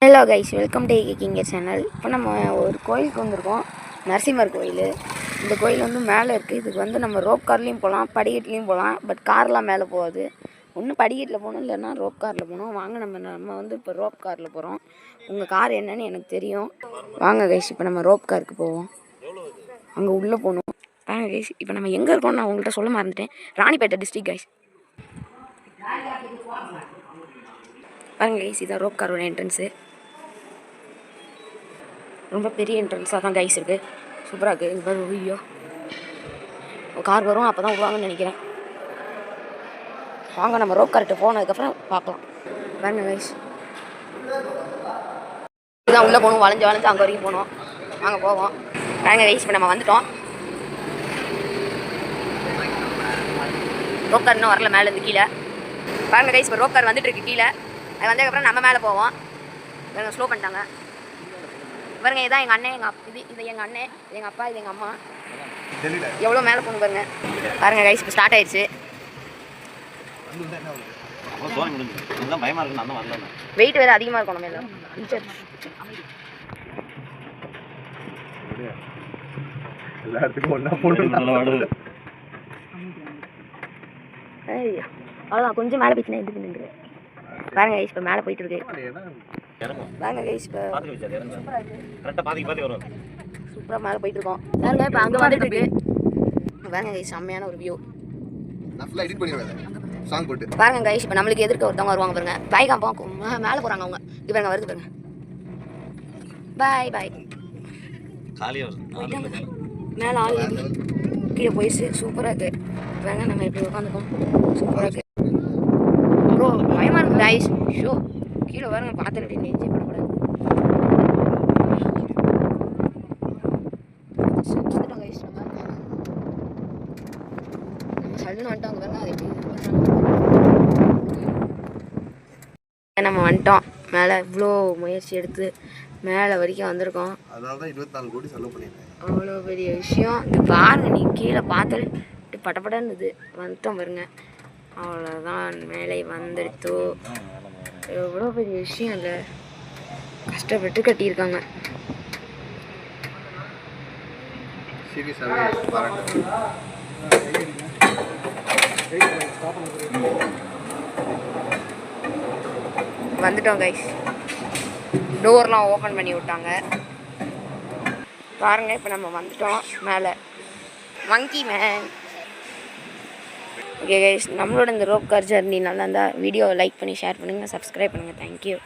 Hello guys, welcome to கிங்க channel. இப்போ நம்ம ஒரு கோயிலுக்கு வந்திருக்கோம், நரசிம்மர் கோயில். இந்த கோயில் வந்து மேலே இருக்குது. இதுக்கு வந்து நம்ம ரோப் கார்லேயும் போகலாம், படிக்கட்டுலேயும் போகலாம். பட் கார்லாம் மேலே போகாது. ஒன்று படிக்கட்டில் போகணும், இல்லைன்னா ரோப் காரில் போகணும். வாங்க நம்ம வந்து இப்போ ரோப் காரில் போகிறோம். உங்கள் கார் என்னன்னு எனக்கு தெரியும். வாங்க கைஸ், இப்போ நம்ம ரோப் காருக்கு போவோம். அங்கே உள்ளே போகணும். வாங்க கைஸ், இப்போ நம்ம எங்கே இருக்கோம்னு நான் உங்கள்கிட்ட சொல்ல மறந்துட்டேன். Ranipet district guys. பாருங்க கைஸ், இதான் ரோப் காரோட என்ட்ரன்ஸு. ரொம்ப பெரிய என்ட்ரன்ஸாக தான் கைஸ் இருக்குது. சூப்பராக இருக்குது. இது பாரு, ஐயோ கார் வரும், அப்போ தான் விடுவாங்கன்னு நினைக்கிறேன். வாங்க நம்ம ரோப் கார்கிட்ட போனதுக்கப்புறம் பார்க்கலாம். பாருங்க கைஸ், இதுதான் உள்ளே போகணும். வளைஞ்சு அங்கே வரைக்கும் போகணும். வாங்க போவோம். பாருங்க கைஸ், இப்போ நம்ம வந்துட்டோம். ரோப் கார் இன்னும் வரல, மேலேருந்து கீழே. பாருங்க கைஸ், இப்போ ரோப் கார் வந்துட்டு இருக்கு கீழே. அது வந்ததுக்கப்புறம் நம்ம மேலே போவோம். ஸ்லோ பண்ணிட்டாங்க பாருங்க. இதான் எங்கள் அண்ணன், இது எங்கள் அண்ணன், இது எங்கள் அப்பா, இது எங்கள் அம்மா. எவ்வளோ மேலே போகணும் பாருங்க. பாருங்க கைஸ், இப்போ ஸ்டார்ட் ஆயிடுச்சு. வெயிட் வேறு அதிகமாக இருக்கும் நம்ம எல்லாம். அவ்வளோதான், கொஞ்சம் மேலே போயிடுச்சுன்னா எது நின்று. பாருங்க கைஸ், இப்போ மேலே போயிட்டு இருக்கு. பாருங்க கைஸ், இப்போ சூப்பராக மேலே போயிட்டு இருக்கோம். பாருங்க, இப்போ அங்கே வந்துட்டு இருக்கு. பாருங்க கைஸ், செம்மையான ஒரு வியூ. பாருங்க கைஸ், இப்போ நம்மளுக்கு எதிர்க்க ஒருத்தவங்க வருவாங்க பாருங்க. பாய் காம்பா மேலே போகிறாங்க அவங்க. இது பாருங்க, வருது பாருங்க. பாய் பாய். மேலே ஆள் கீழே போயிடுச்சு. சூப்பராக இருக்குது. பாருங்க, நம்ம எப்படி உட்காந்துக்கோம். சூப்பராக இருக்குது. ப்ரோ பயமாக இருக்குது கைஸ். ஷோ கீழே பாருங்க, பார்த்துட்டு என்ஜாய் பண்ணக்கூடாது. நம்ம வந்துட்டோம் மேலே. இவ்வளோ முயற்சி எடுத்து மேலே வரைக்கும் வந்திருக்கோம். அவ்வளோ பெரிய விஷயம். இது பாருங்க, நீ கீழே பார்த்தாலே படப்படன்னு இது வந்துட்டோம் பாருங்க. அவ்வளோதான், மேலே வந்துடுத்தோ. எவ்வளோ பெரிய விஷயம் இல்லை, கஷ்டப்பட்டு கட்டியிருக்காங்க. வந்துட்டோம் கைஸ். டோர்லாம் ஓப்பன் பண்ணி விட்டாங்க பாருங்க. இப்போ நம்ம வந்துட்டோம் மேலே. மங்கி மேன். ஓகே கைஸ், நம்மளோட இந்த ரோப் கார் ஜர்னி நல்லா இருந்தால் வீடியோவை லைக் பண்ணி ஷேர் பண்ணுங்கள், சப்ஸ்கிரைப் பண்ணுங்கள். தேங்க்யூ.